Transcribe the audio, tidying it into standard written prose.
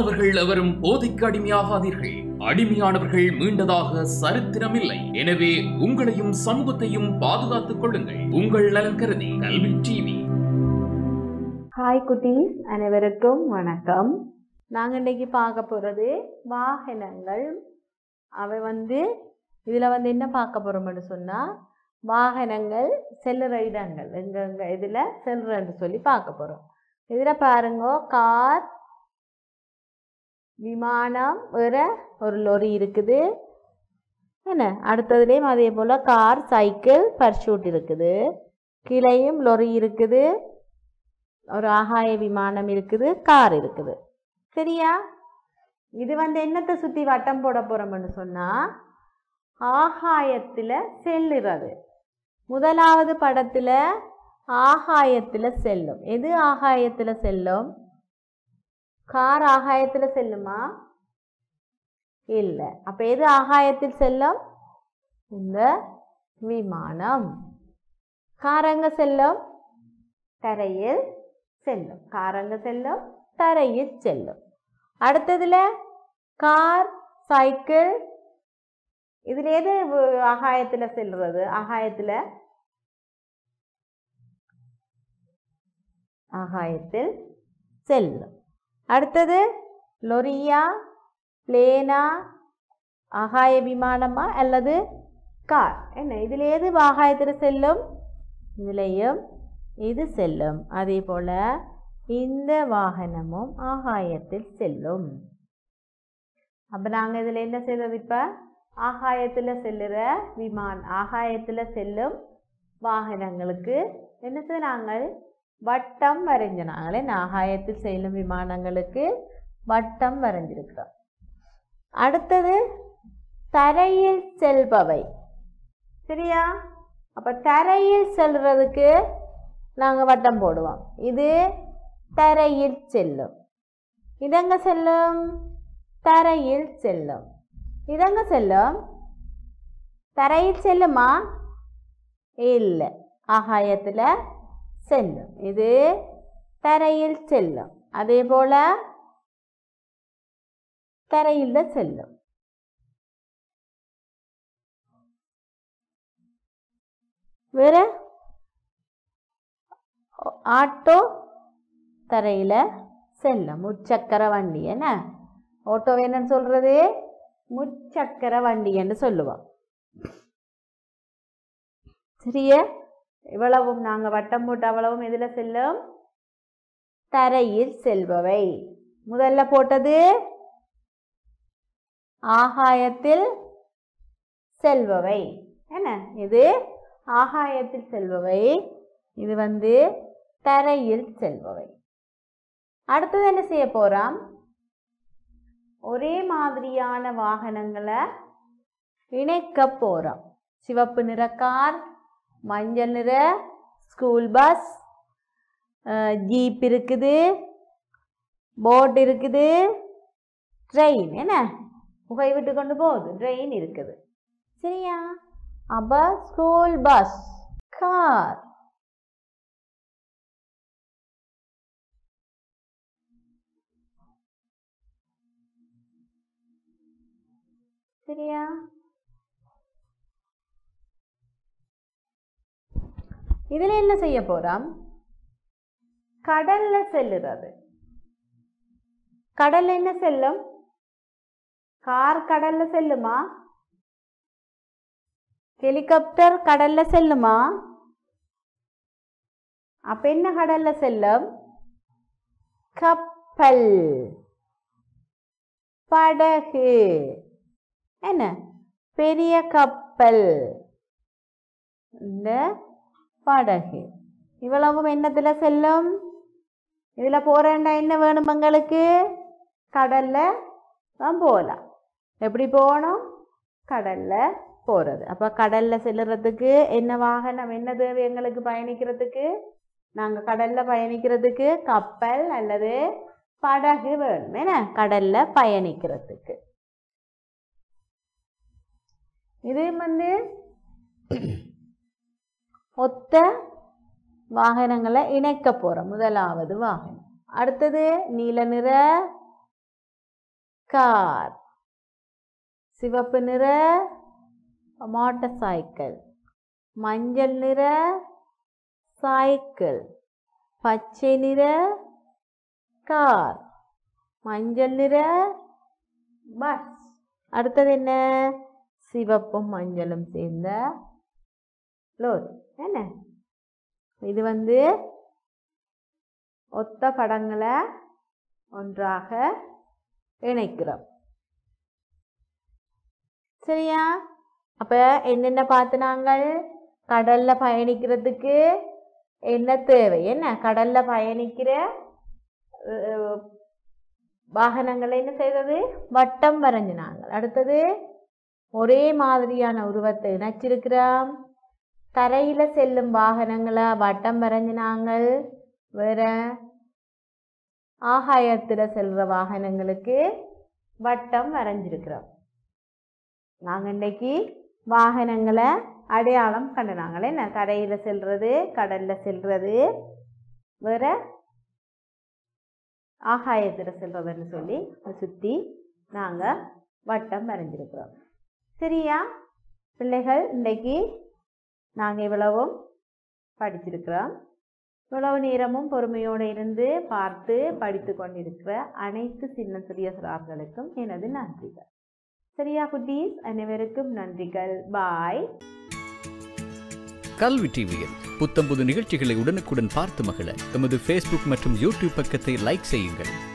மாணவர்கள் எவரும் போதைக்கு அடிமையாகாதீர்கள். அடிமையானவர்கள் மீண்டதாக சரித்திரமில்லை. எனவே உங்களையும் சமூகத்தையும் பாதுகாத்துக் கொள்ளுங்கள். உங்கள் நலன் கருதி கல்வி டிவி. ஹாய் குட்டீஸ், அனைவருக்கும் வணக்கம். நாங்கள் இன்றைக்கி பார்க்க போகிறது வாகனங்கள். அவை இதில் என்ன பார்க்க போகிறோம்னு சொன்னால், வாகனங்கள் செல்லுற இடங்கள் எங்கெங்கே இதில் செல்றன்னு சொல்லி பார்க்க போகிறோம். இதில் பாருங்க, கார், விமானம், வேறு ஒரு லொரி இருக்குது. என்ன அடுத்ததுலேயும் அதே போல் கார், சைக்கிள், பர்ஷூட் இருக்குது. கீழேயும் லொரி இருக்குது, ஒரு ஆகாய விமானம் இருக்குது, கார் இருக்குது. சரியா? இது என்னத்தை சுற்றி வட்டம் போட போகிறோம்னு சொன்னால், ஆகாயத்தில் செல்லுறது. முதலாவது படத்தில் ஆகாயத்தில் செல்லும். எது ஆகாயத்தில் செல்லும்? கார் ஆகாயத்தில் செல்லுமா? இல்லை. அப்போ எது ஆகாயத்தில் செல்லும்? இந்த விமானம். கார் எங்க செல்லும்? தரையில் செல்லும். கார் எங்க செல்லும்? தரையில் செல்லும். அடுத்ததுல கார், சைக்கிள், இதில் எது ஆகாயத்தில் செல்றது? ஆகாயத்தில் செல்லும். அடுத்தது லொரியா, பிளேனா, ஆகாய விமானமா அல்லது கார்? என்ன இதில் எது ஆகாயத்தில் செல்லும்? இதுலேயும் இது செல்லும். அதே போல் இந்த வாகனமும் ஆகாயத்தில் செல்லும். அப்போ நாங்கள் இதில் என்ன செய்வது? இப்போ ஆகாயத்தில் செல்லுற ஆகாயத்தில் செல்லும் வாகனங்களுக்கு என்ன செய்ய நாங்கள் வட்டம் வரைஞ்ச. நாங்களே ஆகாயத்தில் செல்லும் விமானங்களுக்கு வட்டம் வரைஞ்சிருக்கிறோம். அடுத்தது தரையில் செல்பவை. சரியா? அப்போ தரையில் செல்றதுக்கு நாங்கள் வட்டம் போடுவோம். இது தரையில் செல்லும். இதெங்க செல்லும்? தரையில் செல்லும். இதெங்க செல்லும்? தரையில் செல்லுமா? இல்லை, ஆகாயத்தில் செல்லும். இது தரையில் செல்லும். அதே போல தரையில் செல்லும். வேற ஆட்டோ தரையில் செல்லும். முச்சக்கர வண்டி. என்ன ஆட்டோ என்னன்னு சொல்றது? முச்சக்கர வண்டி என்று சொல்லுவோம். சரியா? இவ்வளவும் நாங்கள் வட்டம் போட்டு அவ்வளவும் எதில் செல்லும்? தரையில் செல்பவை. முதல்ல போட்டது ஆகாயத்தில் செல்பவை. என்ன இது? ஆகாயத்தில் செல்பவை. இது தரையில் செல்பவை. அடுத்தது என்ன செய்ய போறோம்? ஒரே மாதிரியான வாகனங்களை இணைக்க போறோம். சிவப்பு நிற கார், மஞ்சள் நிற ஸ்கூல் பஸ், ஜீப் இருக்குது, போட் இருக்குது, ட்ரெயின். என்ன புகை விட்டு கொண்டு போகுது, ட்ரெயின் இருக்குது. சரியா? அப்ப ஸ்கூல் பஸ், கார். சரியா? இதில் என்ன செய்ய போறோம்? கடல்ல செல்லுறது. கடல்ல என்ன செல்லும்? கார் கடல்ல செல்லுமா? ஹெலிகாப்டர் கடல்ல செல்லுமா? அப்ப என்ன கடல்ல செல்லும்? கப்பல், படகு. என்ன பெரிய கப்பல், இந்த படகு. இவ்வளவும் என்னத்துல செல்லும்? இதுல போறேன்டா என்ன வேணும் உங்களுக்கு? கடல்ல தான் போகலாம். எப்படி போகணும்? கடல்ல போறது. அப்ப கடல்ல செல்லுறதுக்கு என்ன வாகனம், என்ன தேவை எங்களுக்கு பயணிக்கிறதுக்கு? நாங்க கடல்ல பயணிக்கிறதுக்கு கப்பல் அல்லது படகு வேணும். என்ன கடல்ல பயணிக்கிறதுக்கு. இது ஒத்த வாகனங்களை இணைக்க போறோம். முதலாவது வாகனம். அடுத்தது நீல நிற கார். சிவப்பு நிற மோட்டார் சைக்கிள். மஞ்சள் நிற சைக்கிள். பச்சை நிற கார். மஞ்சள் நிற பஸ். அடுத்தது என்ன? சிவப்பும் மஞ்சளும் சேர்ந்த லோரி. என்ன இது ஒத்த படங்களை ஒன்றாக இணைக்கிறோம். சரியா? அப்ப என்னென்ன பார்த்து நாங்கள் கடல்ல பயணிக்கிறதுக்கு என்ன தேவை? என்ன கடல்ல பயணிக்கிற வாகனங்களை என்ன செய்வது? வட்டம் வரைஞ்சினாங்க. அடுத்தது ஒரே மாதிரியான உருவத்தை இணைச்சிருக்கிறோம். தரையில செல்லும் வாகனங்களை வட்டம் வரைஞ்சினாங்க. வேற ஆகாயத்துல செல்ற வாகனங்களுக்கு வட்டம் வரைஞ்சிருக்கிறோம். நாங்க இன்னைக்கு வாகனங்களை அடையாளம் கண்டுனாங்களே. என்ன தரையில செல்றது, கடல்ல செல்றது, வேற ஆகாயத்துல செல்றதுன்னு சொல்லி சுற்றி நாங்க வட்டம் வரைஞ்சிருக்கிறோம். சரியா பிள்ளைகள்? இன்றைக்கு நாங்கள் இவ்வளவும் படிச்சிருக்கிறோம். இவ்வளவு நேரமும் பொறுமையோடு இருந்து பார்த்து படித்து கொண்டிருக்கிற அனைத்து சின்ன சிறிய சிறார்களுக்கும் எனது நன்றிகள். சரியா குட்டீஸ்? அனைவருக்கும் நன்றிகள். பாய். கல்வி டிவியில் புத்தம்புது நிகழ்ச்சிகளை உடனுக்குடன் பார்த்து மகிழ எமது Facebook மற்றும் YouTube பக்கத்தை லைக் செய்யுங்கள்.